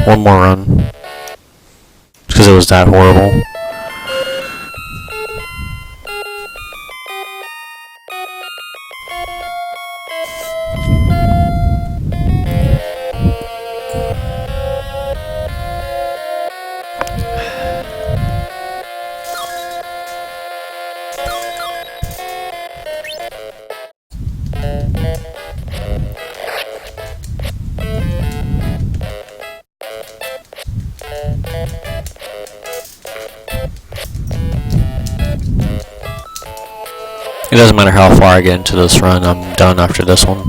one more run. Because it was that horrible. It doesn't matter how far I get into this run, I'm done after this one.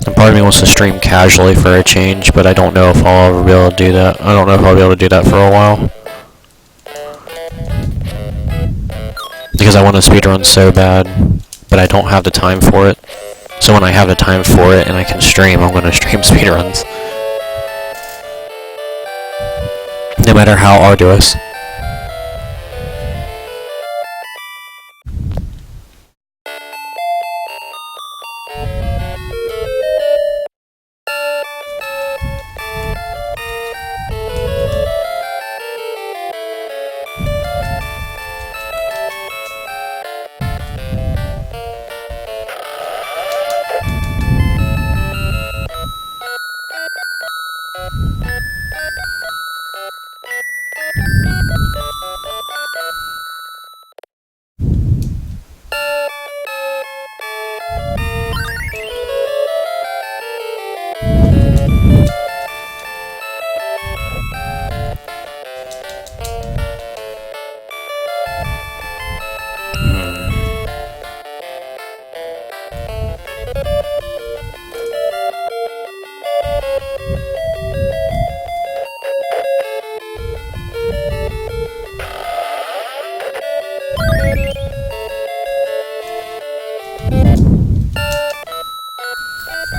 And part of me wants to stream casually for a change, but I don't know if I'll ever be able to do that. I don't know if I'll be able to do that for a while. Because I want to speedrun so bad, but I don't have the time for it. So when I have the time for it and I can stream, I'm going to stream speedruns. No matter how arduous.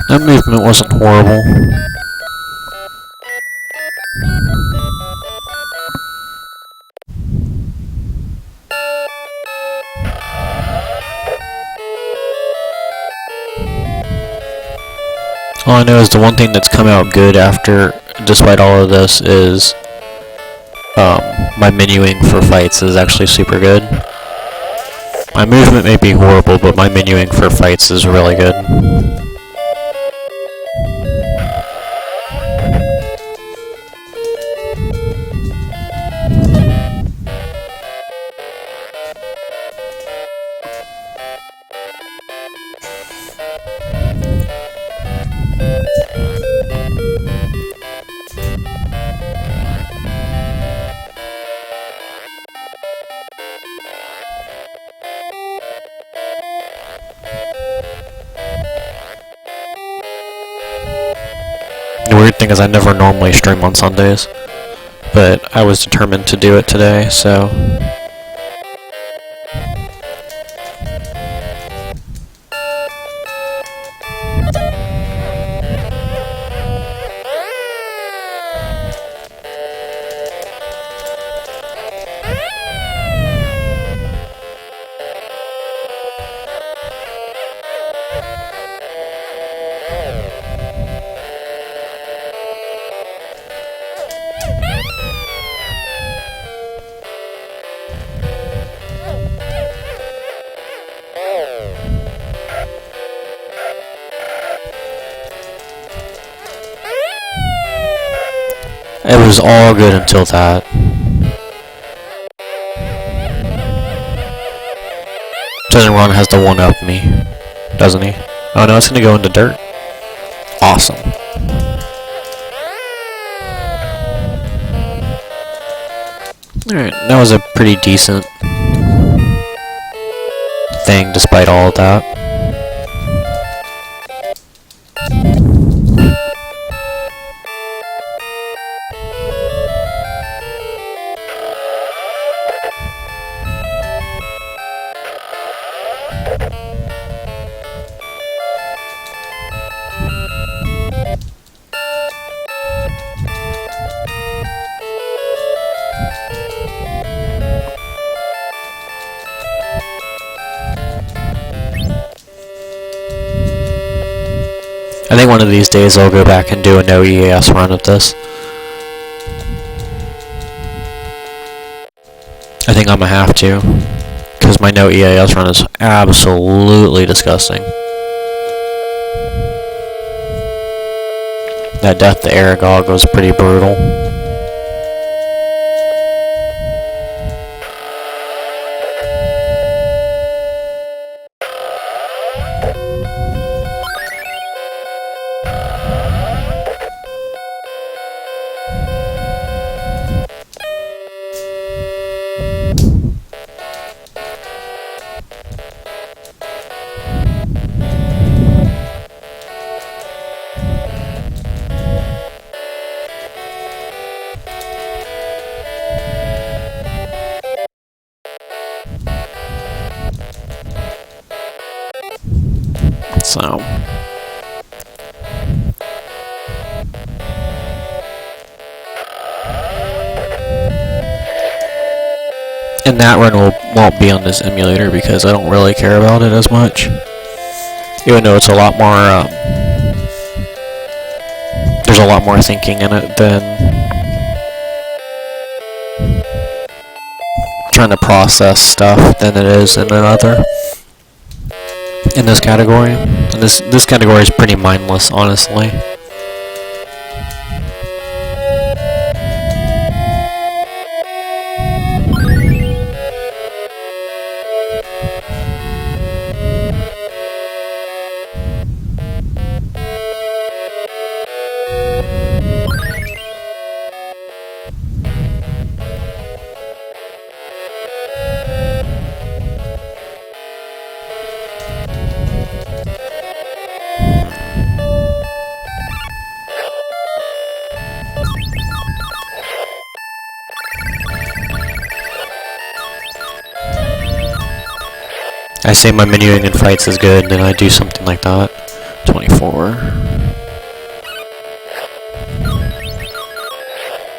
That movement wasn't horrible. All I know is the one thing that's come out good after, despite all of this, is my menuing for fights is actually super good. My movement may be horrible, but my menuing for fights is really good. The weird thing is I never normally stream on Sundays, but I was determined to do it today, so... It was all good until that. Ron has the one up me, doesn't he? Oh no, it's gonna go into dirt. Awesome. Alright, that was a pretty decent thing despite all of that. I think one of these days I'll go back and do a no EAS run of this. I think I'm gonna have to, because my no EAS run is absolutely disgusting. That death to Aragog was pretty brutal. So and that run won't be on this emulator because I don't really care about it as much. Even though it's a lot more, there's a lot more thinking in it than trying to process stuff than it is in another. In this category. And this category is pretty mindless, honestly. I say my menuing in fights is good, then I do something like that. 24.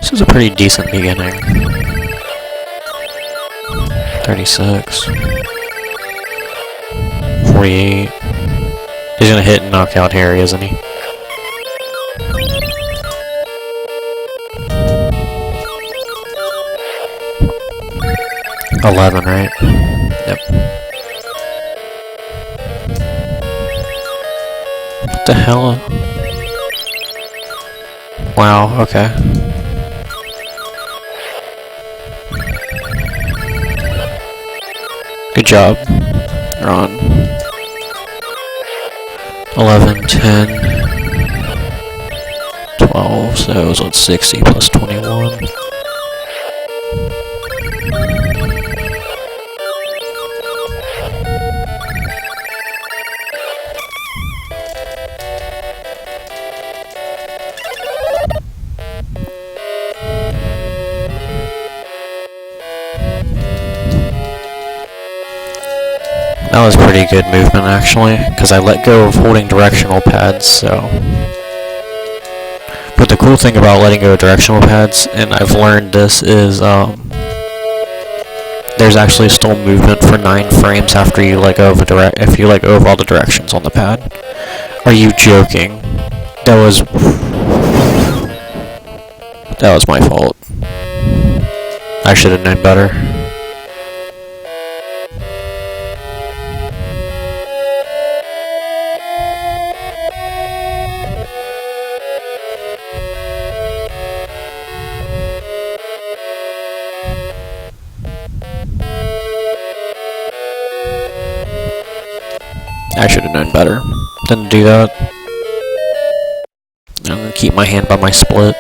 This is a pretty decent beginning. 36. 48. He's gonna hit and knock out Harry, isn't he? $11, right? Yep. What the hell? Wow, okay. Good job. You're on. 11, 10, 12, so it was on 60 plus 21. That was pretty good movement, actually, because I let go of holding directional pads, so... But the cool thing about letting go of directional pads, and I've learned this, is, there's actually still movement for 9 frames after you let go of if you let go of all the directions on the pad. Are you joking? That was my fault. I should have known better. I should have known better than to do that. I'm gonna keep my hand by my split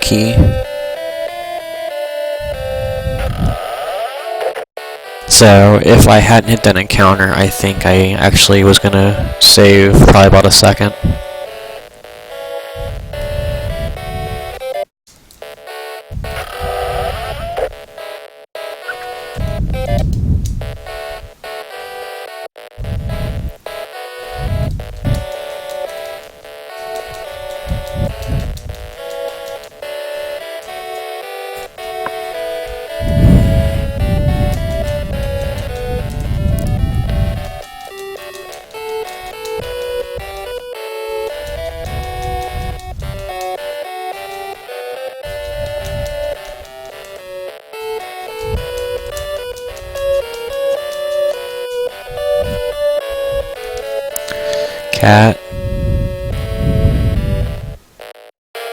key. So if I hadn't hit that encounter, I think I actually was gonna save probably about a second. cat.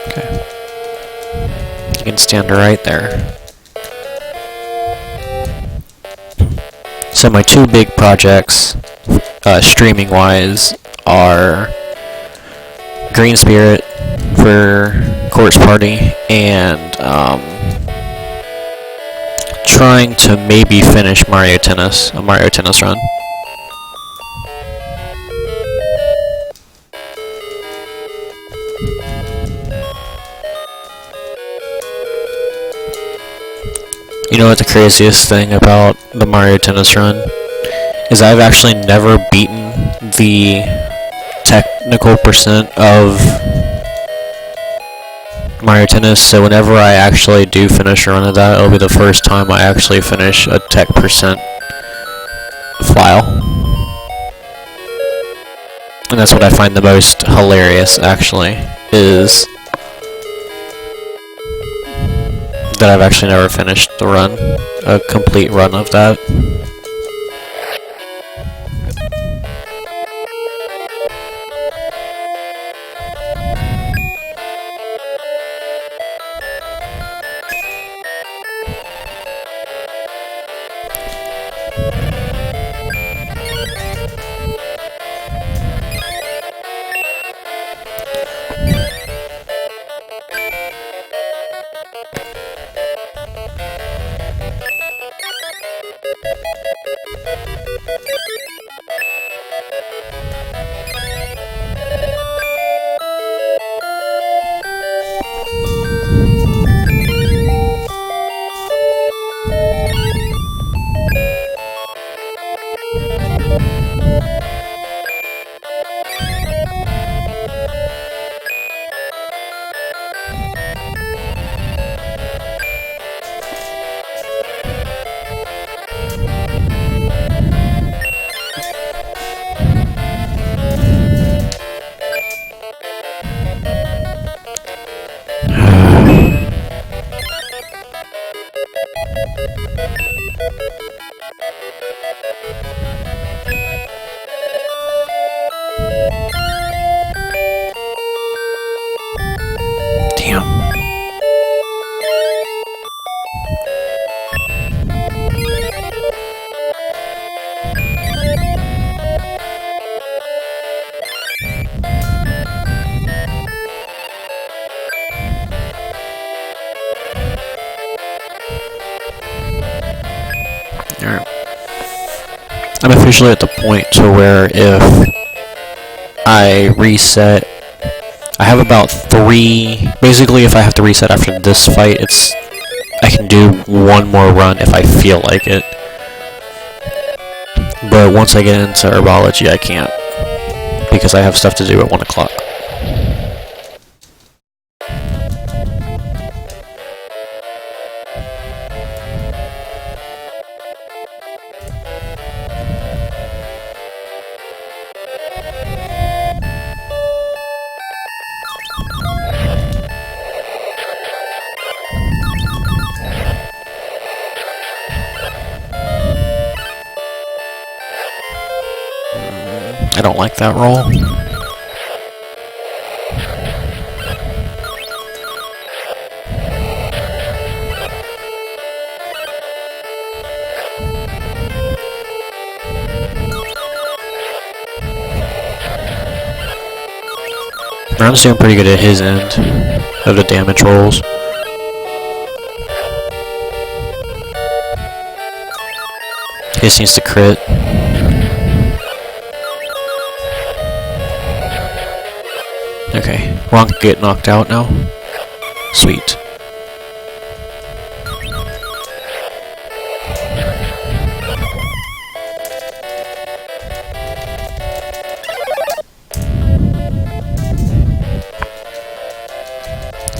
Okay. You can stand right there. So my two big projects, streaming-wise, are Green Spirit for Corpse Party and trying to maybe finish a Mario Tennis run. You know what the craziest thing about the Mario Tennis run is? I've actually never beaten the technical percent of Mario Tennis, so whenever I actually do finish a run of that, it'll be the first time I actually finish a tech percent file. And that's what I find the most hilarious, actually, is that I've actually never finished the run, a complete run of that. Damn. Alright. I'm officially at the point to where if I reset, I have about 3, basically if I have to reset after this fight, I can do one more run if I feel like it. But once I get into herbology, I can't, because I have stuff to do at 1 o'clock. I don't like that roll. Brown's doing pretty good at his end of the damage rolls. He just needs to crit. Okay, Ron can get knocked out now. Sweet.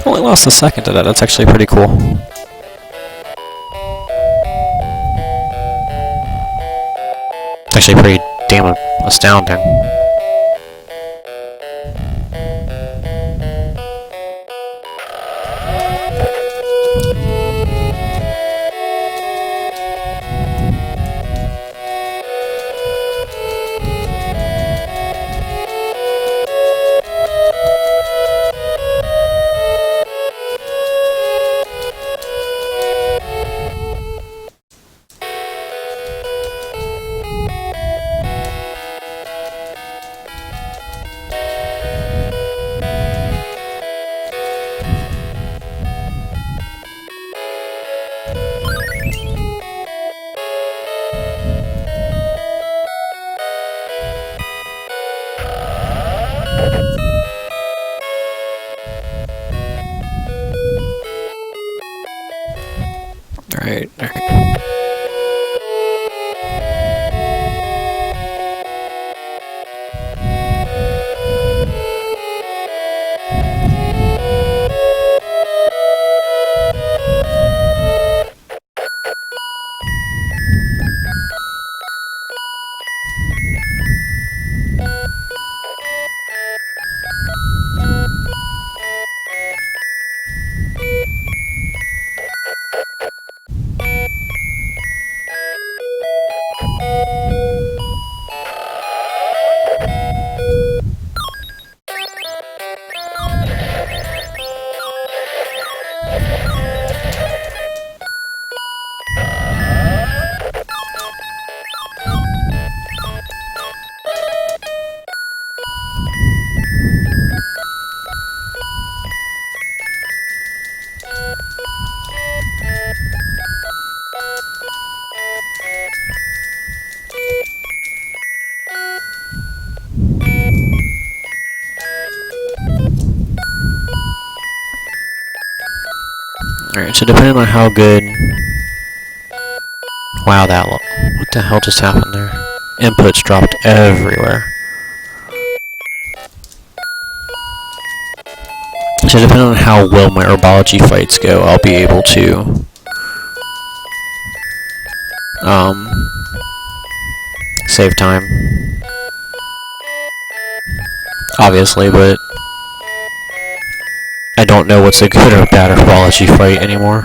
Only lost a second to that, that's actually pretty cool. It's actually pretty damn astounding. Alright, so depending on how good... Wow, what the hell just happened there? Inputs dropped everywhere. So depending on how well my herbology fights go, I'll be able to... save time. Obviously, but... I don't know what's a good or bad herbology fight anymore.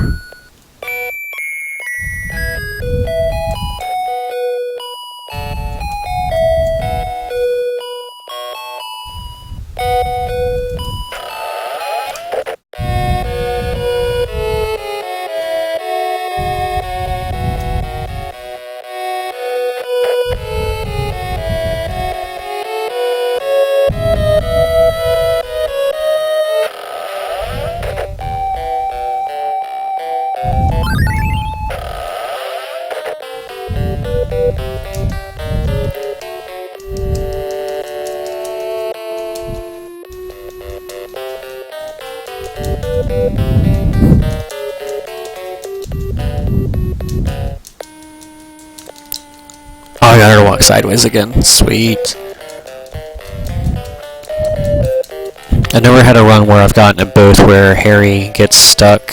Oh, I got her to walk sideways again. Sweet. I never had a run where I've gotten it both where Harry gets stuck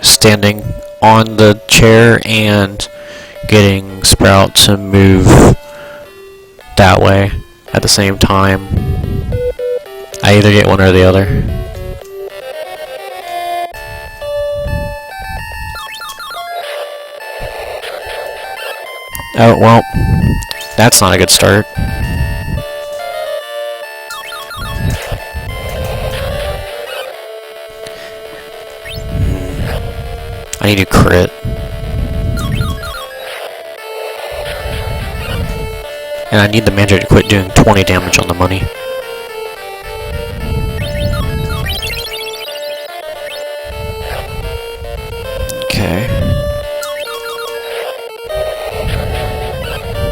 standing on the chair and getting Sprout to move that way at the same time. I either get one or the other. Oh, well, that's not a good start. I need a crit. And I need the manager to quit doing 20 damage on the money. Okay.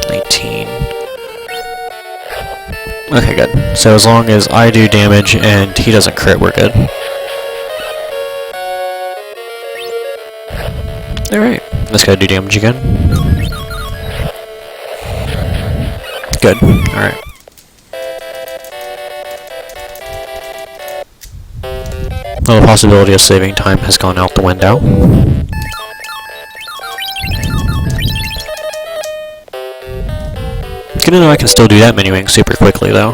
19. Okay, good. So as long as I do damage and he doesn't crit, we're good. Alright, let's go do damage again. Good, alright. Well, the possibility of saving time has gone out the window. Good to know I can still do that menuing super quickly, though.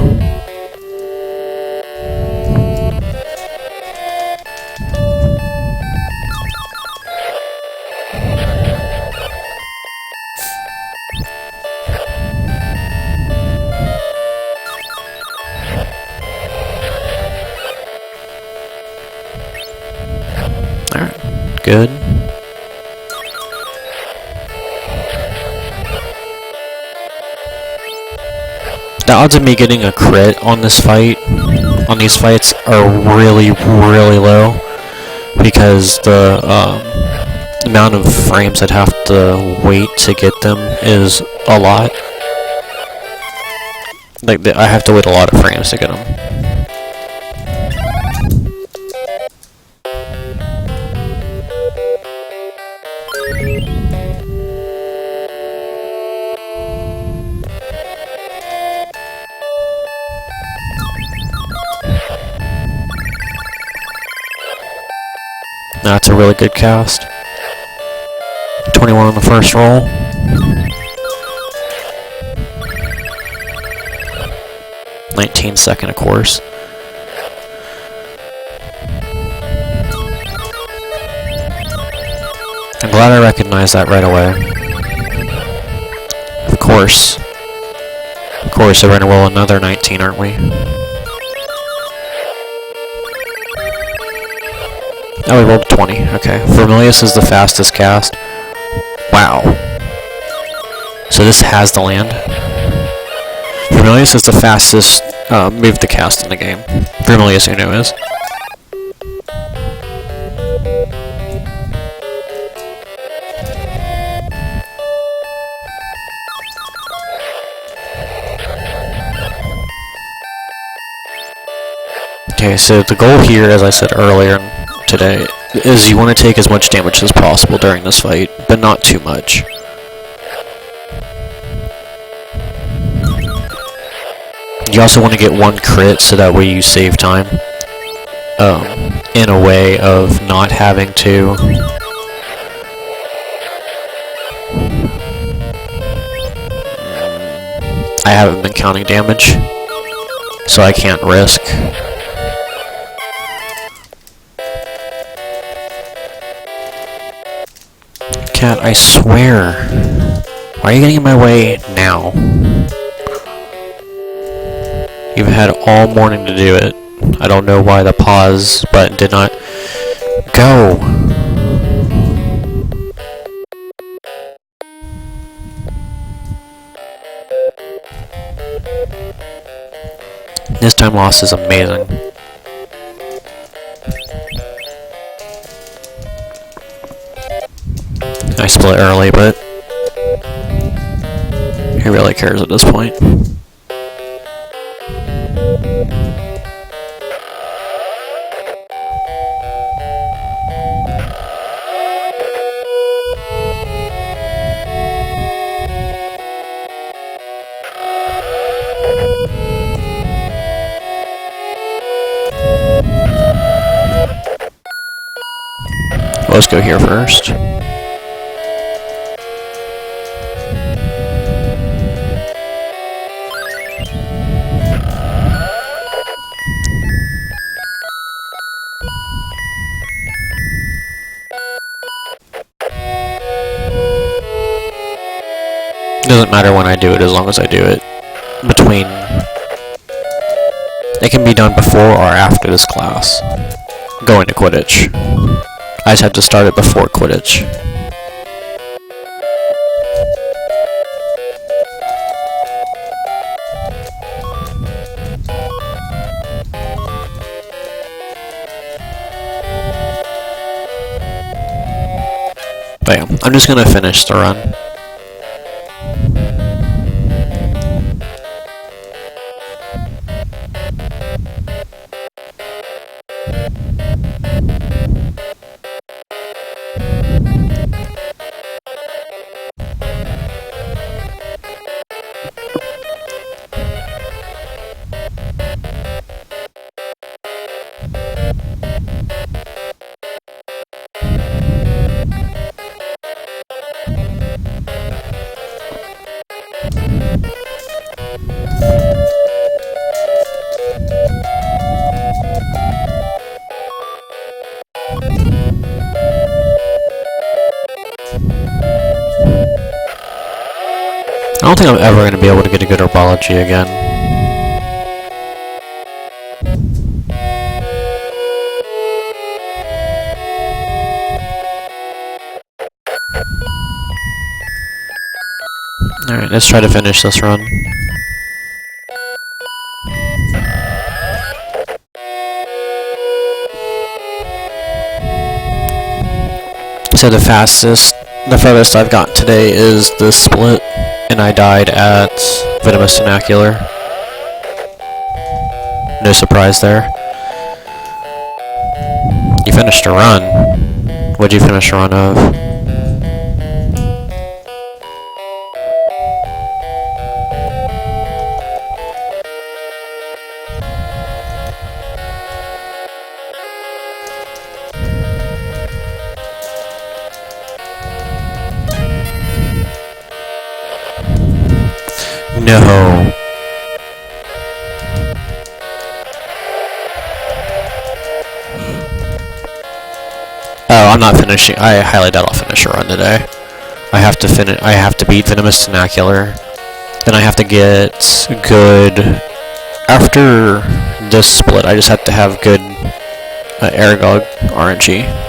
Alright, good. The odds of me getting a crit on this fight, on these fights, are really, really low because the amount of frames I'd have to wait to get them is a lot. Like, I have to wait a lot of frames to get them. That's a really good cast. 21 on the first roll. Second, of course. I'm glad I recognized that right away. Of course. Of course, we're gonna roll another 19, aren't we? Oh, we rolled 20. Okay. Vermilius is the fastest cast. Wow. So this has the land. Vermilius is the fastest move to cast in the game. Vermilius Uno is. Okay, so the goal here, as I said earlier today, is you want to take as much damage as possible during this fight, but not too much. You also want to get one crit so that way you save time. In a way of not having to I haven't been counting damage, so I can't risk. Cat, I swear. Why are you getting in my way now? You've had all morning to do it. I don't know why the pause button did not go. This time loss is amazing. I split early, but who really cares at this point? Let's go here first. Doesn't matter when I do it as long as I do it between. It can be done before or after this class. Going to Quidditch. I just have to start it before Quidditch. But yeah, I'm just gonna finish the run. I don't think I'm ever going to be able to get a good herbology again. Alright, let's try to finish this run. So the furthest I've gotten today is the split, and I died at Venomous Tenacular. No surprise there. You finished a run. What'd you finish a run of? No. Oh, I'm not finishing. I highly doubt I'll finish a run today. I have to finish. I have to beat Venomous Tenacular. Then I have to get good. After this split, I just have to have good Aragog RNG.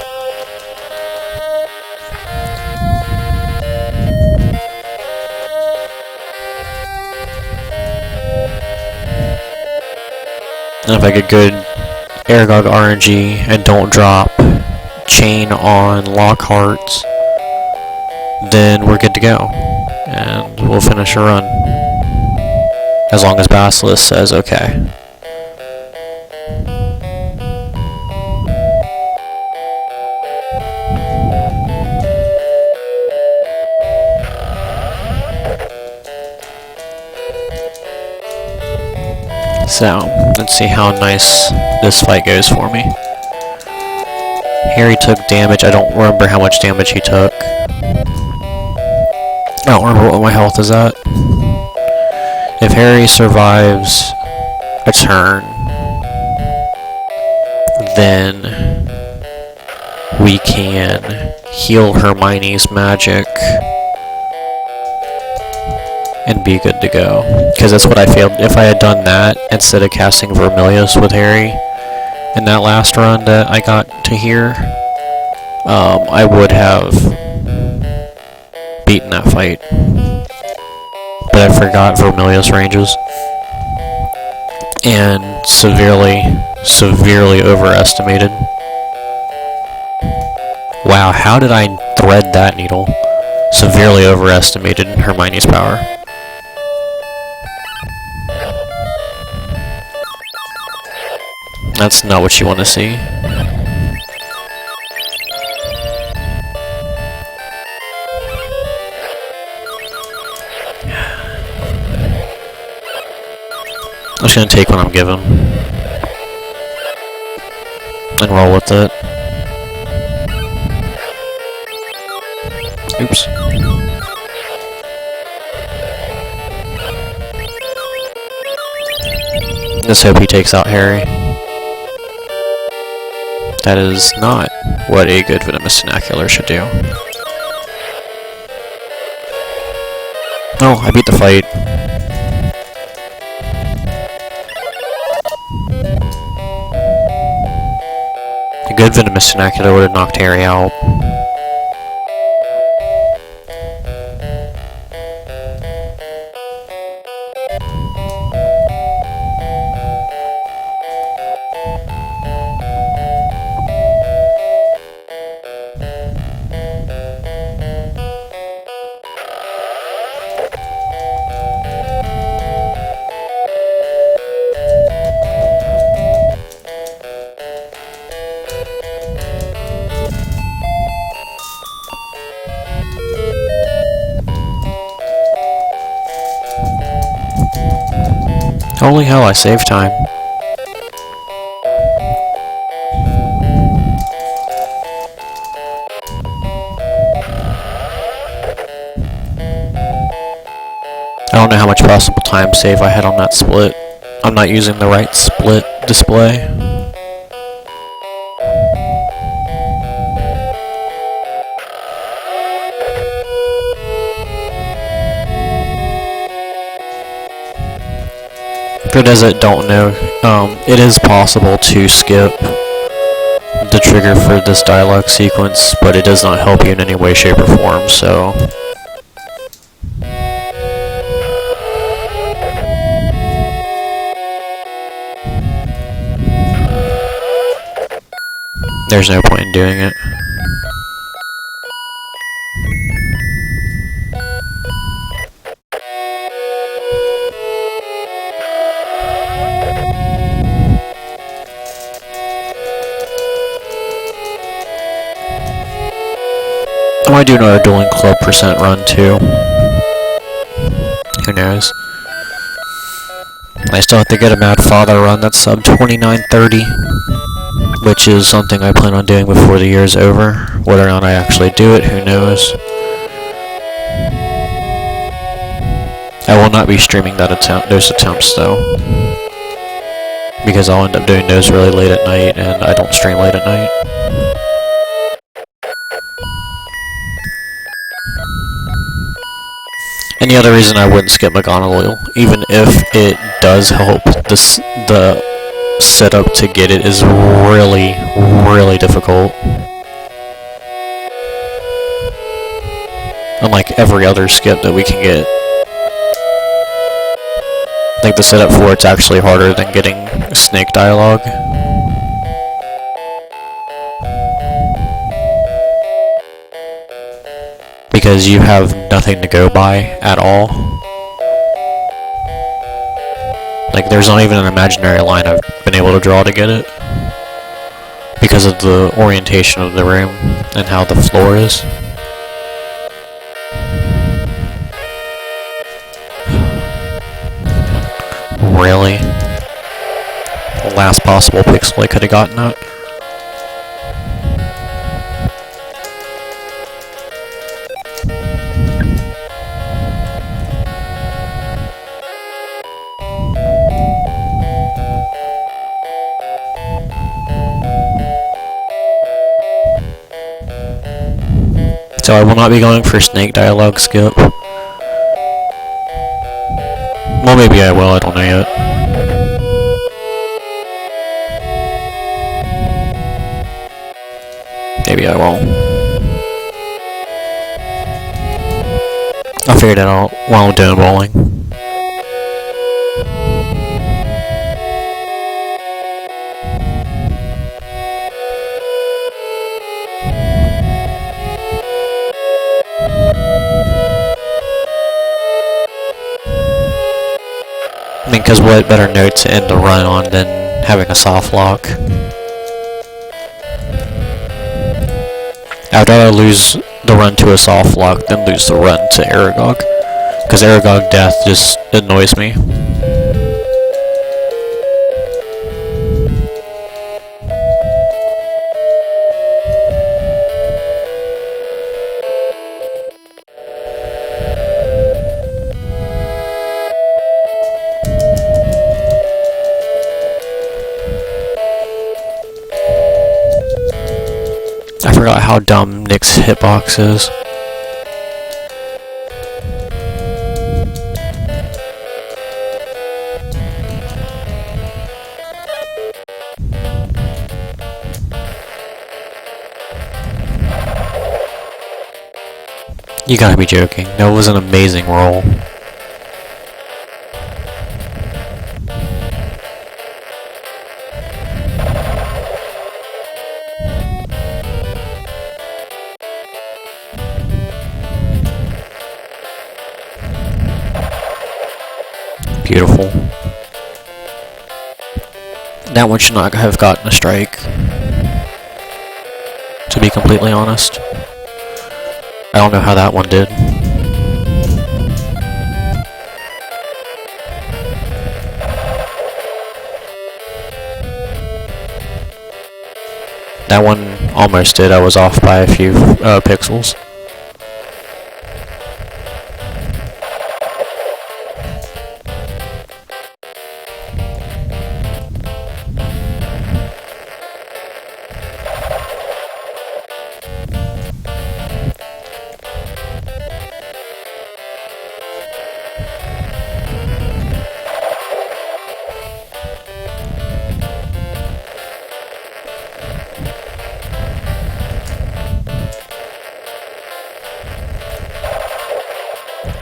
And if I get good Aragog RNG and don't drop Chain on Lockhart's, then we're good to go. And we'll finish a run. As long as Basilisk says okay. So, let's see how nice this fight goes for me. Harry took damage. I don't remember how much damage he took. I don't remember what my health is at. If Harry survives a turn, then we can heal Hermione's magic and be good to go. Because that's what I failed. If I had done that instead of casting Vermilius with Harry in that last run that I got to here, I would have beaten that fight. But I forgot Vermilius ranges and severely overestimated. Wow, how did I thread that needle? Severely overestimated Hermione's power. That's not what you want to see. I'm just gonna take what I'm given and roll with it. Oops. Let's hope he takes out Harry. That is not what a good Venomous Tenacular should do. Oh, I beat the fight. A good Venomous Tenacular would have knocked Harry out. Holy hell, I saved time. I don't know how much possible time save I had on that split. I'm not using the right split display. For those that don't know, it is possible to skip the trigger for this dialogue sequence, but it does not help you in any way, shape, or form, so... there's no point in doing it. I might do another Dueling Club % run too. Who knows? I still have to get a Mad Father run that's sub 2930, which is something I plan on doing before the year is over. Whether or not I actually do it, who knows? I will not be streaming those attempts though, because I'll end up doing those really late at night, and I don't stream late at night. And the other reason I wouldn't skip McGonagall, even if it does help, the setup to get it is really difficult. Unlike every other skip that we can get. I think the setup for it's actually harder than getting snake dialogue. Because you have nothing to go by at all. Like, there's not even an imaginary line I've been able to draw to get it. Because of the orientation of the room and how the floor is. Really? last possible pixel I could have gotten at. So I will not be going for snake dialogue skip. Well, maybe I will, I don't know yet. Maybe I won't. I'll figure it out while I'm doing bowling. I mean, because what better note to end the run on than having a soft lock? I'd rather lose the run to a soft lock than lose the run to Aragog. Because Aragog death just annoys me. I forgot how dumb Nick's hitbox is. You gotta be joking. That was an amazing roll. Beautiful. That one should not have gotten a strike, to be completely honest. I don't know how that one did. That one almost did. I was off by a few pixels.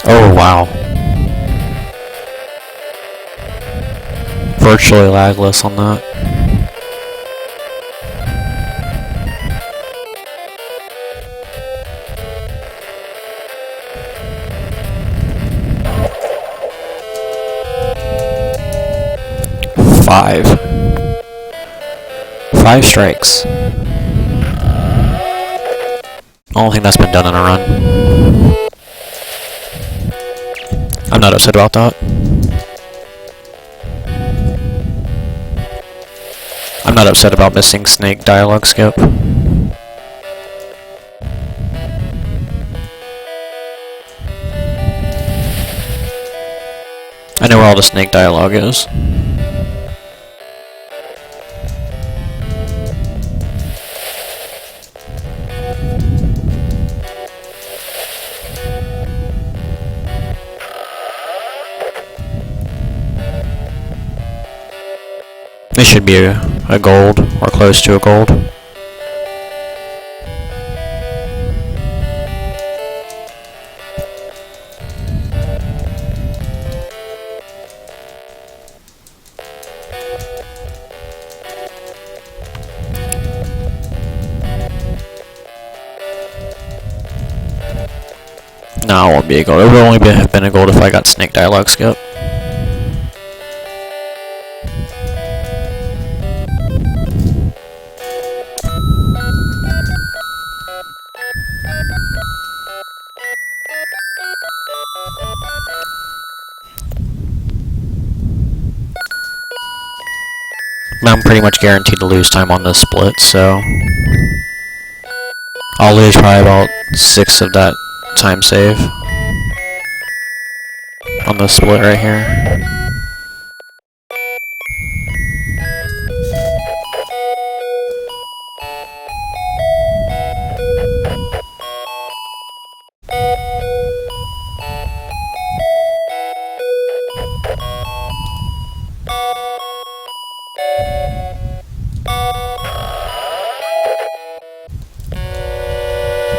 Oh, wow. Virtually lagless on that. Five strikes. I don't think that's been done in a run. I'm not upset about that. I'm not upset about missing snake dialogue skip. I know where all the snake dialogue is. This should be a gold, or close to a gold. No, it won't be a gold. It would only have been a gold if I got snake dialogue skip. I'm pretty much guaranteed to lose time on this split, so I'll lose probably about 6 of that time save on this split right here.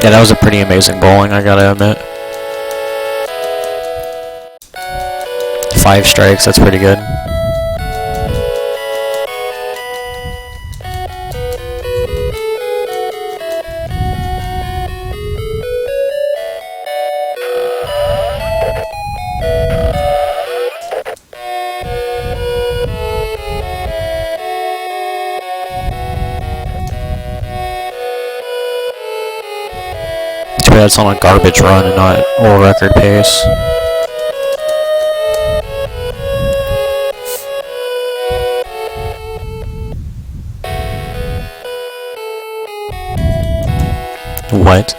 Yeah, that was a pretty amazing bowling, I gotta admit. 5 strikes, that's pretty good. That's on a garbage run and not world record pace. What?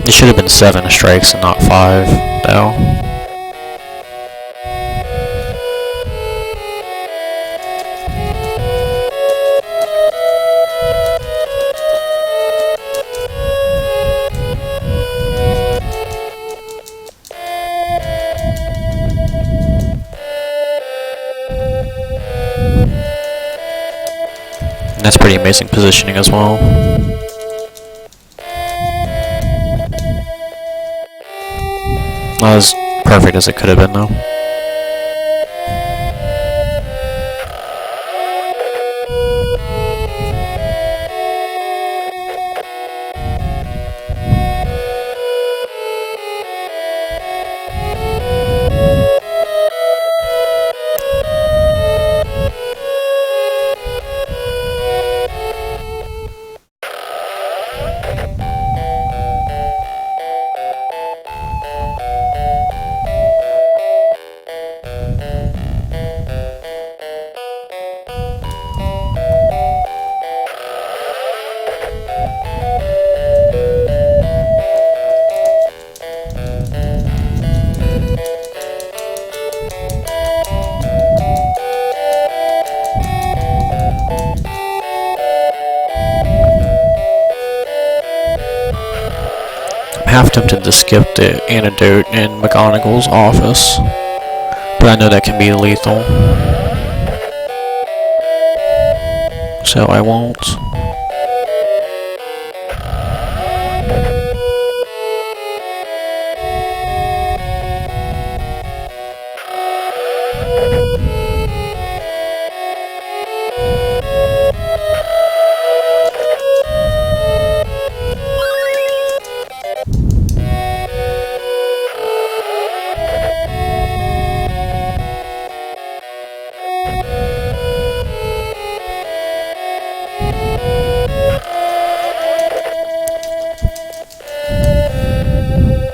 It should have been 7 strikes and not 5, though. And that's pretty amazing positioning as well. Not as perfect as it could have been, though. I'm half tempted to skip the antidote in McGonagall's office, but I know that can be lethal, so I won't.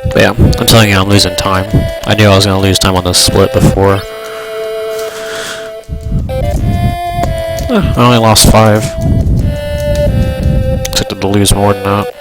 But yeah, I'm telling you, I'm losing time. I knew I was going to lose time on this split before. I only lost 5. Expected to lose more than that.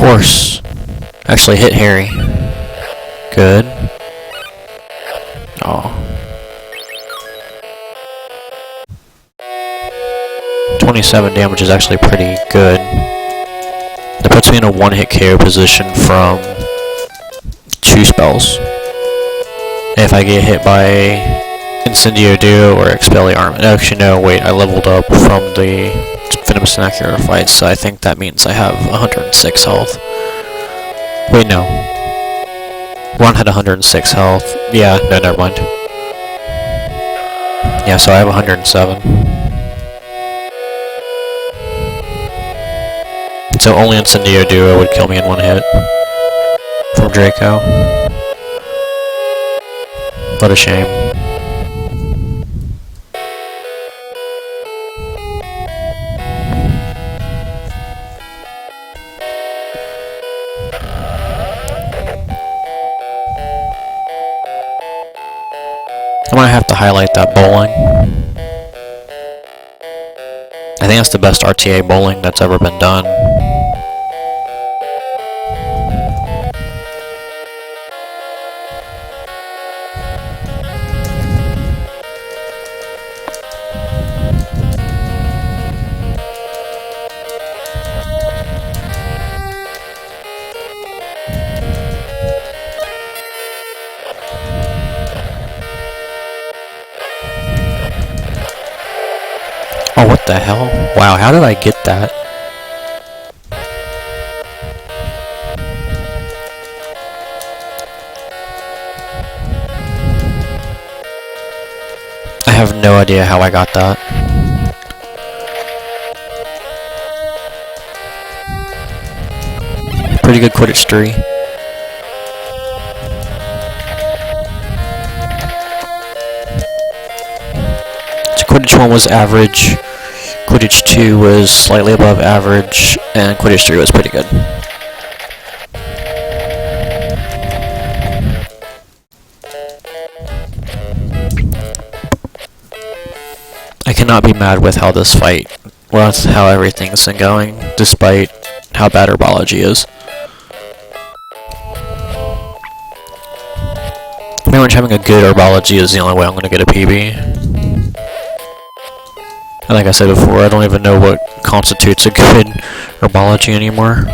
course. Actually hit Harry. Good. Oh. 27 damage is actually pretty good. That puts me in a one-hit KO position from 2 spells. And if I get hit by Incendio Duo or Expelliarmus... Actually, no, wait, I leveled up from the Venomous Snacker fight, so I think that means I have 106 health. Wait, no. Ron had 106 health. Yeah, no, never mind. Yeah, so I have 107. So only Incendio Duo would kill me in one hit from Draco. What a shame. I might have to highlight that bowling. I think that's the best RTA bowling that's ever been done. Oh, what the hell? Wow, how did I get that? I have no idea how I got that. Pretty good Quidditch 3. So Quidditch 1 was average, Quidditch 2 was slightly above average, and Quidditch 3 was pretty good. I cannot be mad with how this fight, well, that's how everything's been going, despite how bad herbology is. Pretty much having a good herbology is the only way I'm going to get a PB. And like I said before, I don't even know what constitutes a good herbology anymore.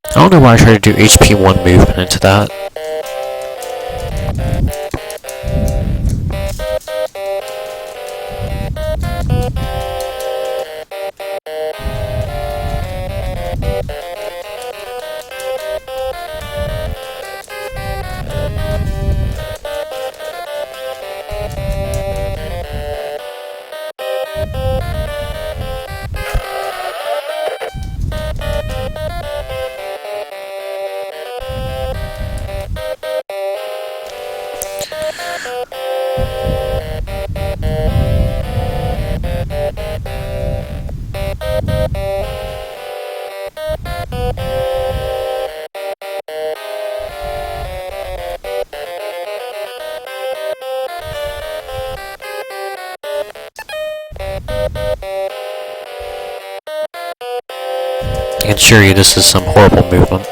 I don't know why I tried to do HP 1 movement into that. I can assure you this is some horrible movement.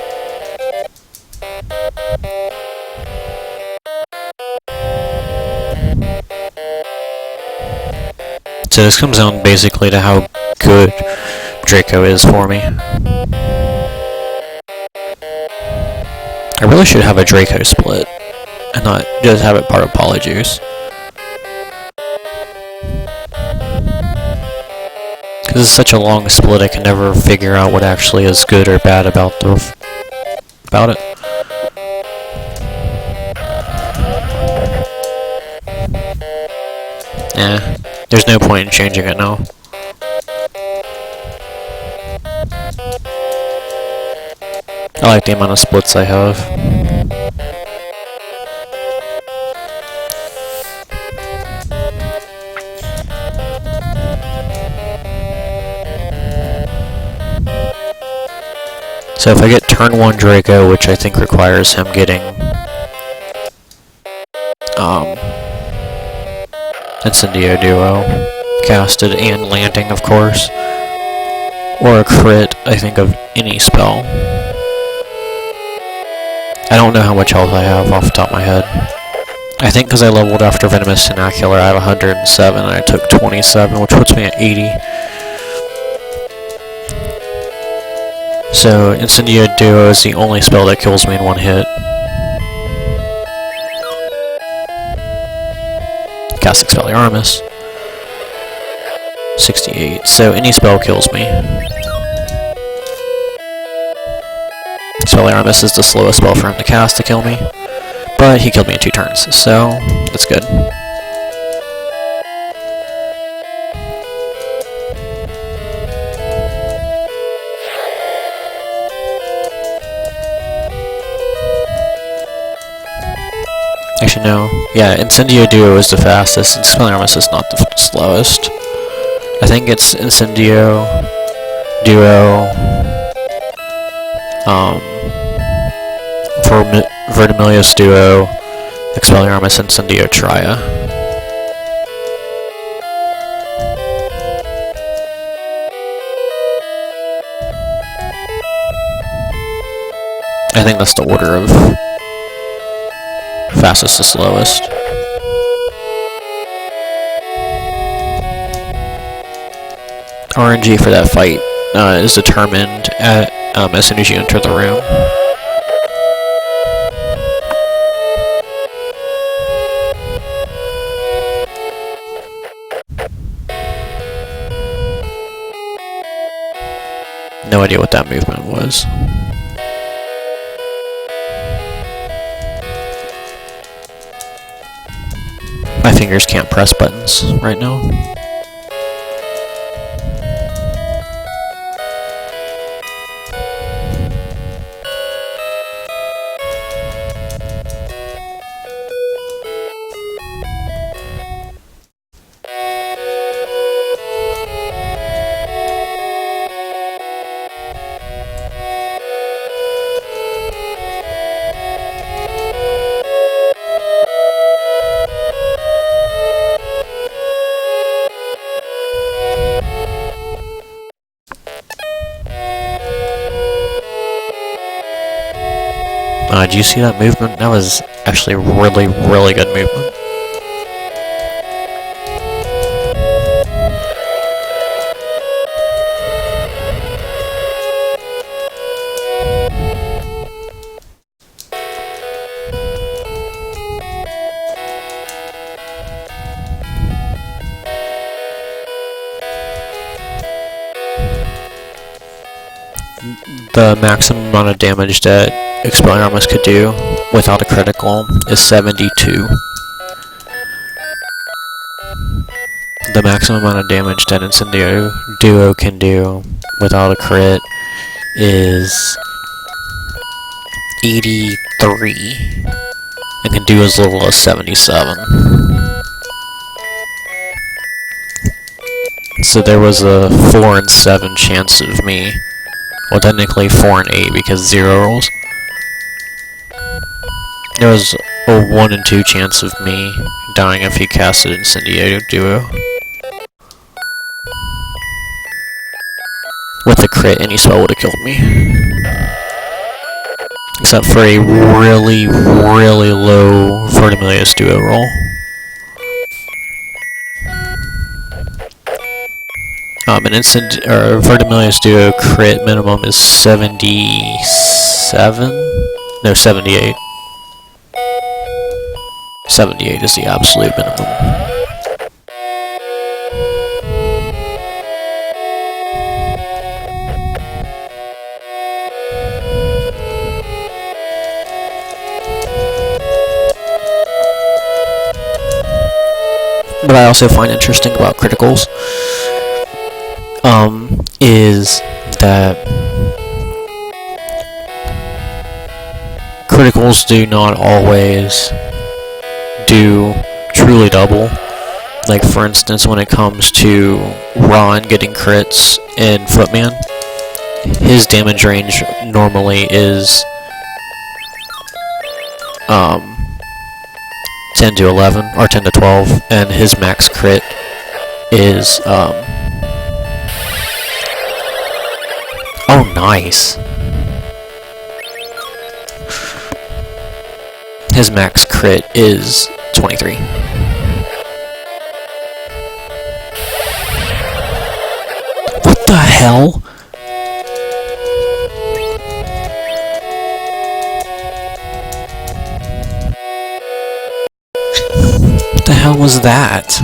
So this comes down basically to how good Draco is for me. I really should have a Draco split, and not just have it part of Polyjuice. Because it's such a long split, I can never figure out what actually is good or bad about it. There's no point in changing it now. I like the amount of splits I have. So if I get turn 1 Draco, which I think requires him getting Incendio Duo casted and landing, of course, or a crit, I think, of any spell. I don't know how much health I have off the top of my head. I think because I leveled after Venomous Tentacular, I had 107 and I took 27, which puts me at 80. So Incendio Duo is the only spell that kills me in one hit. Cast Expelliarmus. 68. So any spell kills me. Expelliarmus is the slowest spell for him to cast to kill me, but he killed me in 2 turns, so that's good. Actually, no. Yeah, Incendio Duo is the fastest, and Expelliarmus is not the slowest. I think it's Incendio Duo, Vertimilius Duo, Expelliarmus, Incendio Tria. I think that's the order of fastest to slowest. RNG for that fight is determined at, as soon as you enter the room. No idea what that movement was. My fingers can't press buttons right now. Did you see that movement? That was actually really, really good movement. The maximum amount of damage that Expelliarmus could do without a critical is 72. The maximum amount of damage that Incendio Duo can do without a crit is 83, and can do as little as 77. So there was a 4 and 7 chance of me. Well, technically 4 and 8 because 0 rolls. There was a 1 and 2 chance of me dying if he casted Incendio Duo. With a crit, any spell would have killed me. Except for a really, really low Vertimilius Duo roll. An Vertimilius Duo crit minimum is 77? No, 78. 78 is the absolute minimum. what I also find interesting about criticals is that criticals do not always do truly double. Like, for instance, when it comes to Ron getting crits in Footman, his damage range normally is 10 to 11, or 10 to 12, and his max crit is, oh, nice. His max crit is 23. What the hell? What the hell was that?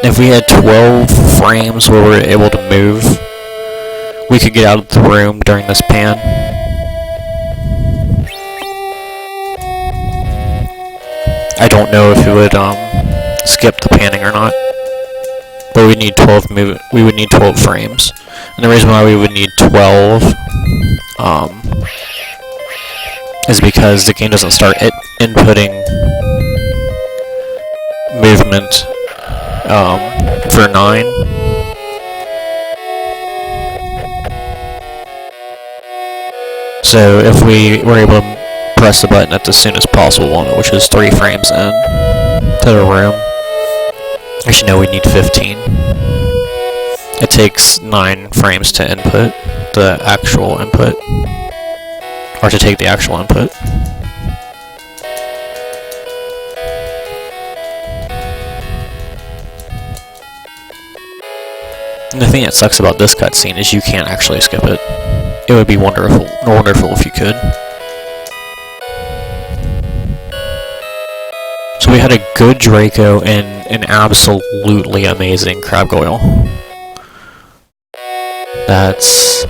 If we had 12 frames where we were able to move, we could get out of the room during this pan. I don't know if it would skip the panning or not, but we need 12 we would need 12 frames. And the reason why we would need 12 is because the game doesn't start inputting movement for 9. So if we were able to press the button at the soonest possible moment, which is 3 frames in to the room, actually no, we need 15. It takes 9 frames to input the actual input, or to take the actual input. And the thing that sucks about this cutscene is you can't actually skip it. It would be wonderful if you could. So we had a good Draco and an absolutely amazing Crab Goyle. That's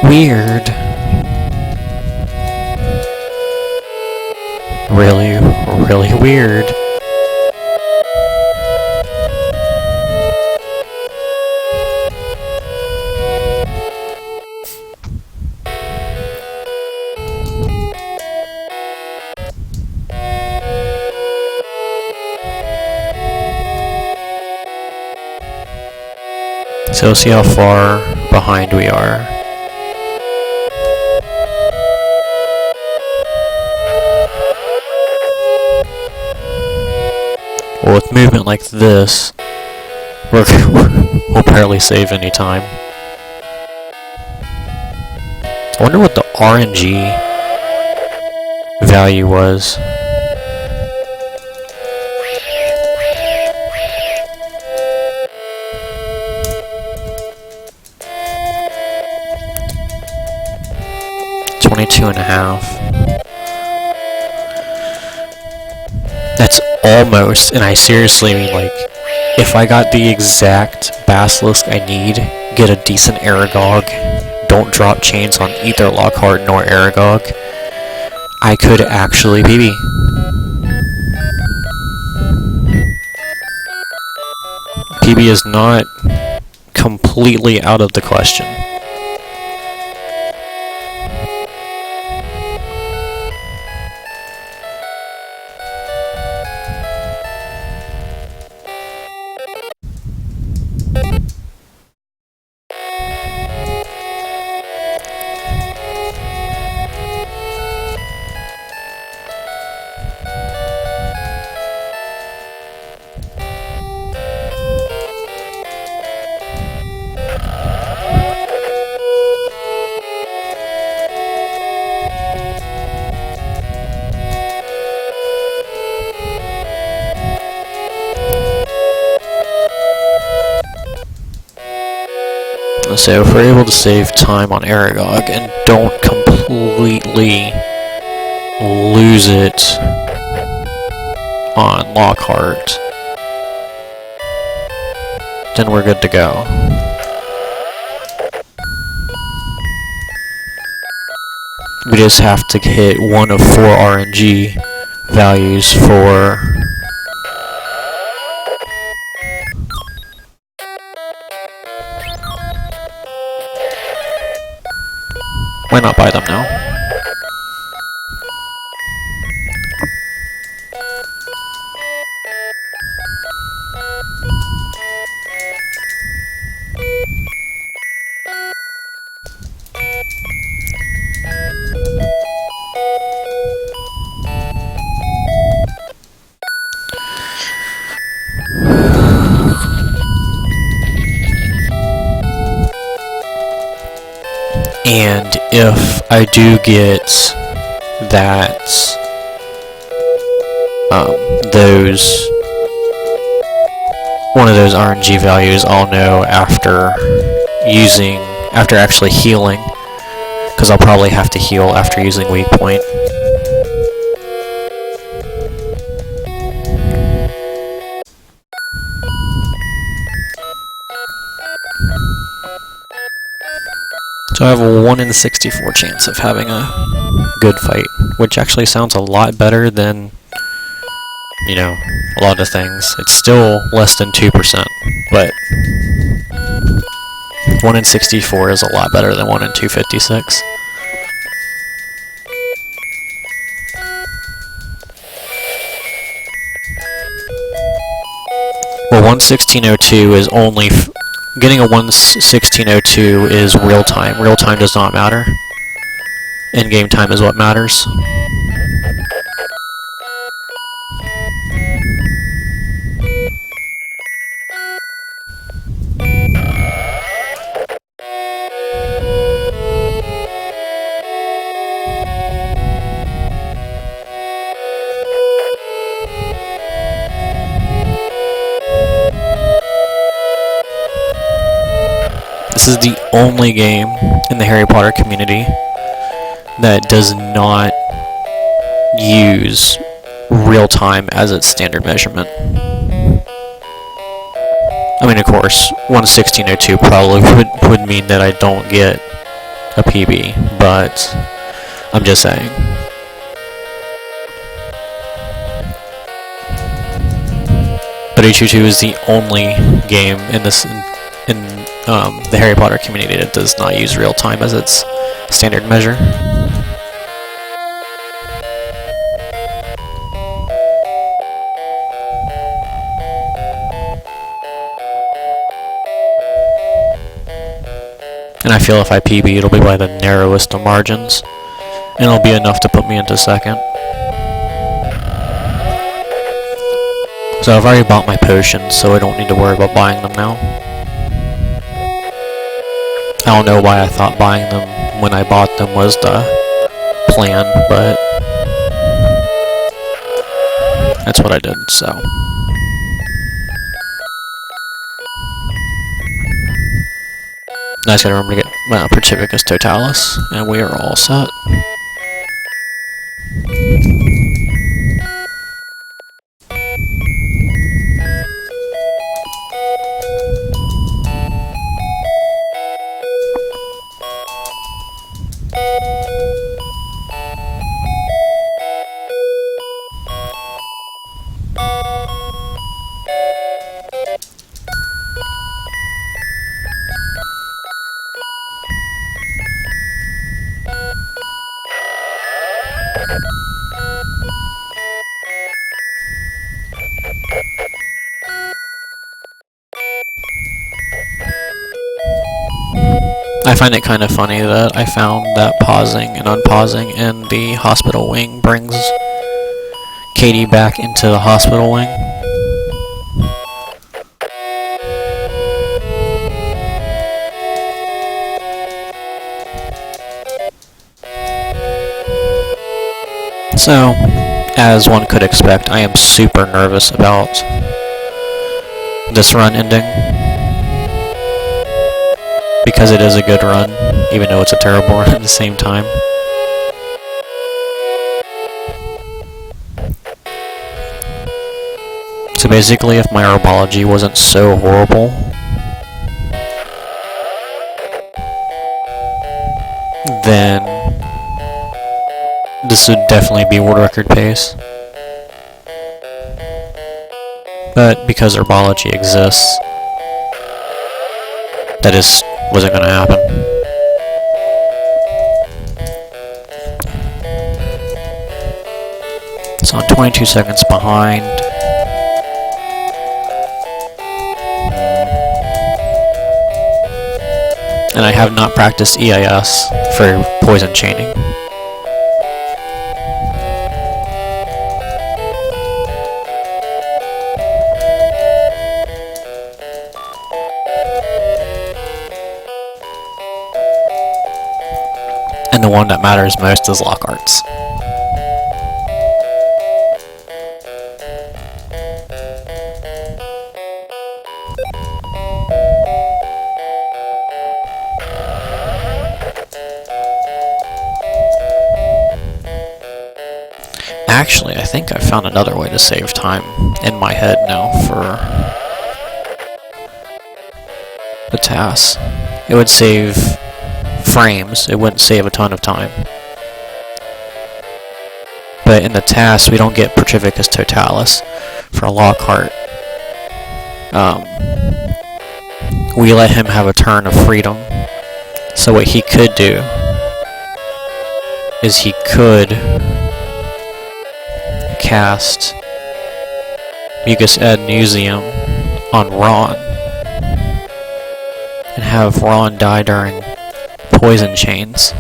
weird. Really, really weird. So we'll see how far behind we are. Well, with movement like this, we'll barely save any time. I wonder what the RNG value was. $22.5. That's almost, and I seriously mean, like, if I got the exact Basilisk I need, get a decent Aragog, don't drop chains on either Lockhart nor Aragog, I could actually PB. PB is not completely out of the question. So if we're able to save time on Aragog and don't completely lose it on Lockhart, then we're good to go. We just have to hit one of 4 RNG values for why not buy them now? And if I do get that, one of those RNG values, I'll know after actually healing, because I'll probably have to heal after using weak point. So I have a 1 in 64 chance of having a good fight, which actually sounds a lot better than, you know, a lot of things. It's still less than 2%, but 1 in 64 is a lot better than 1 in 256. Well, 11602 is only getting a 11602 is real time. Real time does not matter. In-game time is what matters. This is the only game in the Harry Potter community that does not use real time as its standard measurement. I mean, of course, 11602 probably would mean that I don't get a PB, but I'm just saying. But H2 is the only game in this the Harry Potter community that does not use real time as its standard measure. And I feel if I PB, it'll be by the narrowest of margins, and it'll be enough to put me into second. So I've already bought my potions, so I don't need to worry about buying them now. I don't know why I thought buying them when I bought them was the plan, but that's what I did, so. Now I just gotta remember to get Pertivicus Totalis, and we are all set. I find it kind of funny that I found that pausing and unpausing in the hospital wing brings Katie back into the hospital wing. So, as one could expect, I am super nervous about this run ending. because it is a good run, even though it's a terrible run at the same time. So basically, if my herbology wasn't so horrible, then this would definitely be world record pace. But because herbology exists, that just wasn't going to happen. So I'm 22 seconds behind. And I have not practiced EIS for poison chaining. And the one that matters most is lock arts. Actually, I think I found another way to save time in my head now for the task. It would save frames, it wouldn't save a ton of time. But in the task, we don't get Petrificus Totalis for a Lockhart. We let him have a turn of freedom. So what he could do is he could cast Mucus Adnusium on Ron and have Ron die during poison chains.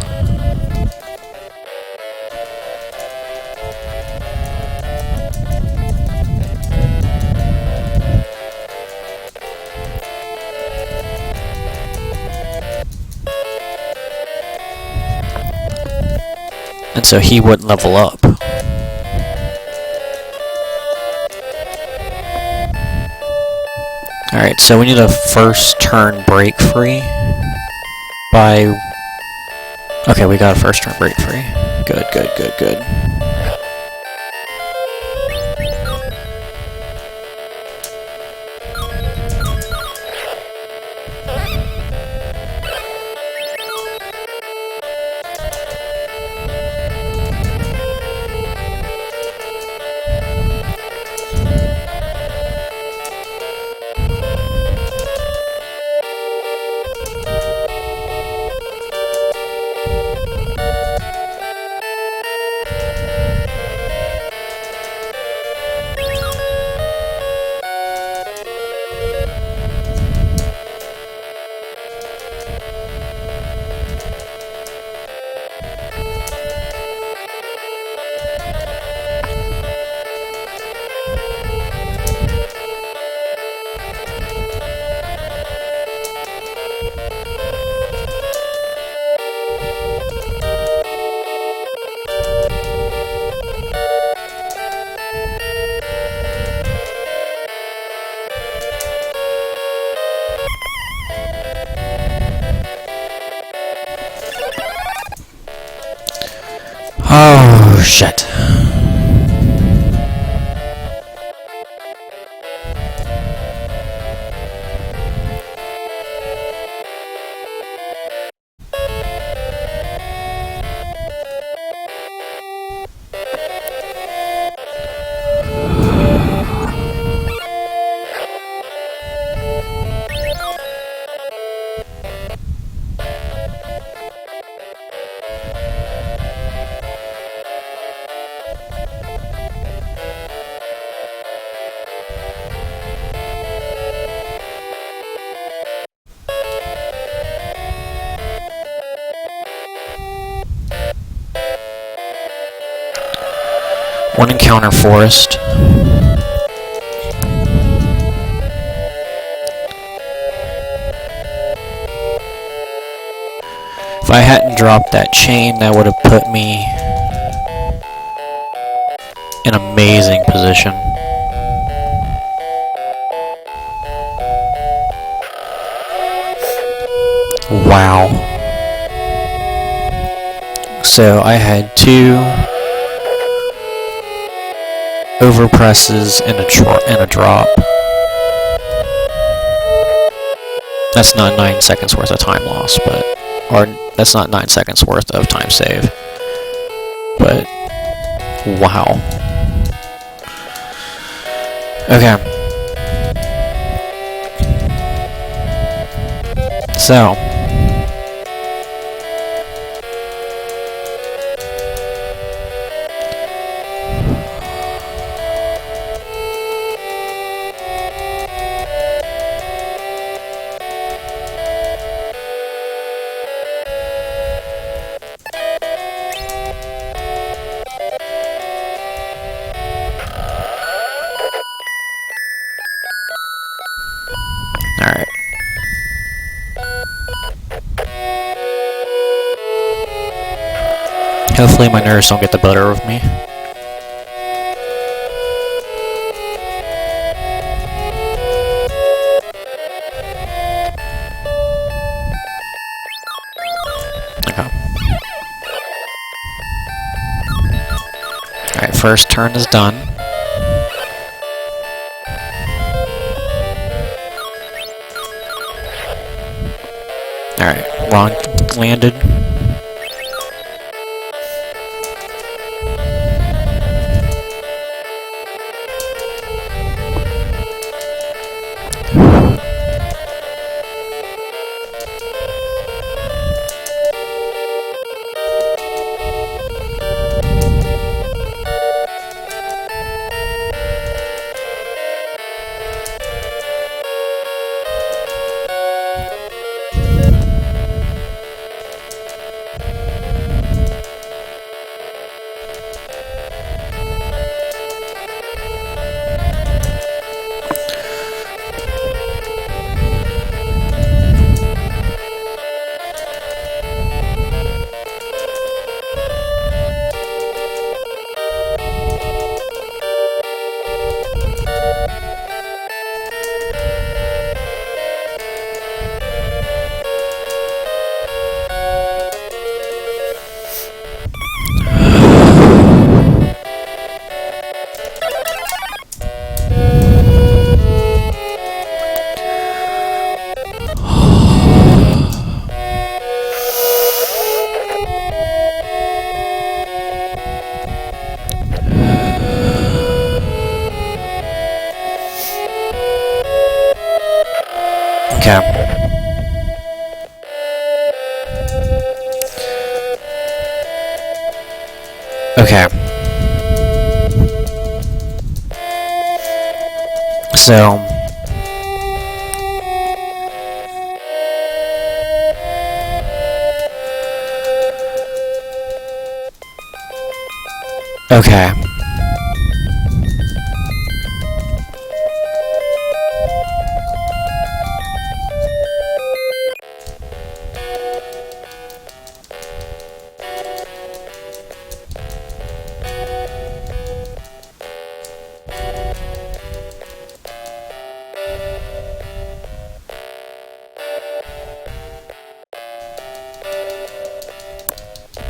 And so he wouldn't level up. Alright, so we need a first turn break free by... Okay, we got a first turn break free. Good, good, good, good. Oh, shit. One encounter forest. If I hadn't dropped that chain, that would have put me in an amazing position. Wow. So I had 2 overpresses and a drop. That's not 9 seconds worth of time loss, or that's not 9 seconds worth of time save. But wow. Okay. So alright. Hopefully my nerves don't get the better of me. Okay. Alright, first turn is done. Alright, wrong landed. Okay. Okay. So okay.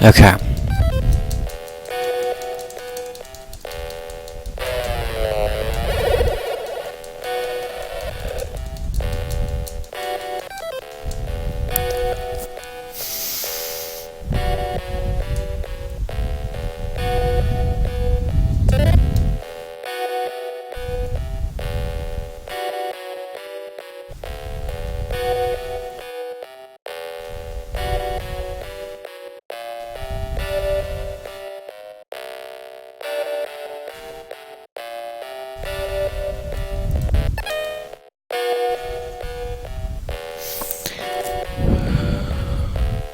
Okay.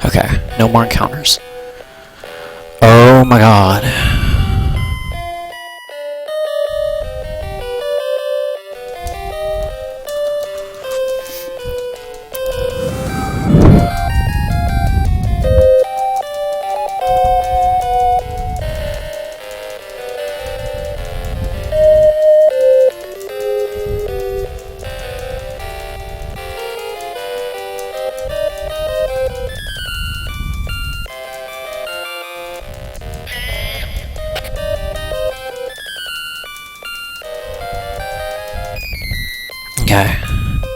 Okay, no more encounters. Oh my god.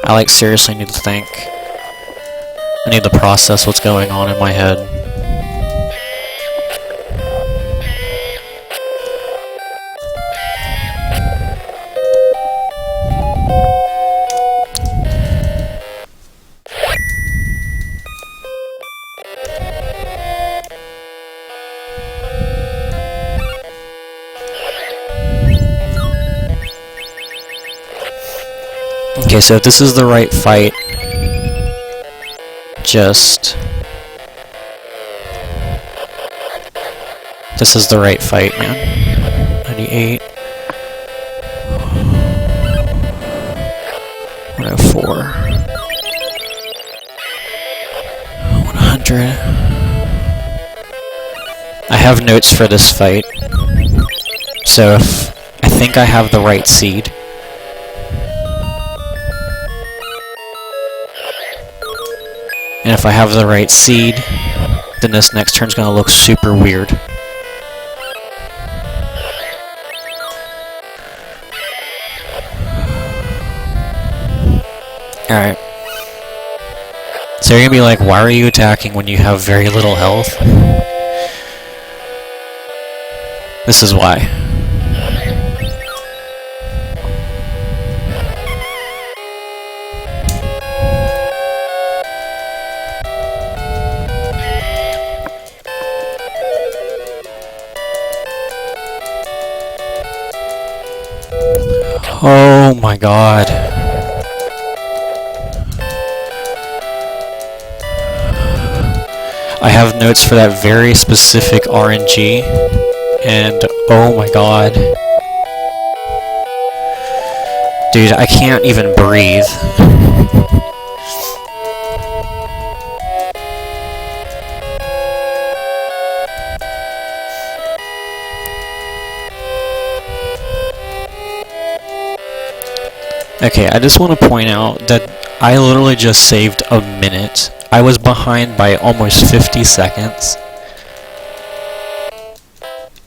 I like seriously need to think. I need to process what's going on in my head. Okay, so if this is the right fight, this is the right fight, man. 98. 104. 100. I have notes for this fight. So if I think I have the right seed. And if I have the right seed, then this next turn's gonna look super weird. Alright. So you're gonna be like, why are you attacking when you have very little health? This is why. Oh my god. I have notes for that very specific RNG, and oh my god. Dude, I can't even breathe. Okay, I just want to point out that I literally just saved a minute. I was behind by almost 50 seconds.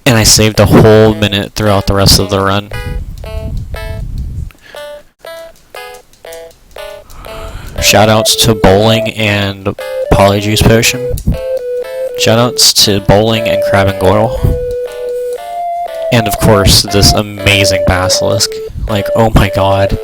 And I saved a whole minute throughout the rest of the run. Shoutouts to Bowling and Polyjuice Potion. Shoutouts to Bowling and Crab and Goyle. And of course, this amazing Basilisk. Like, oh my god.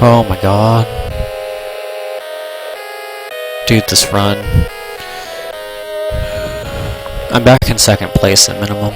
Oh my god. Dude, this run. I'm back in second place at minimum.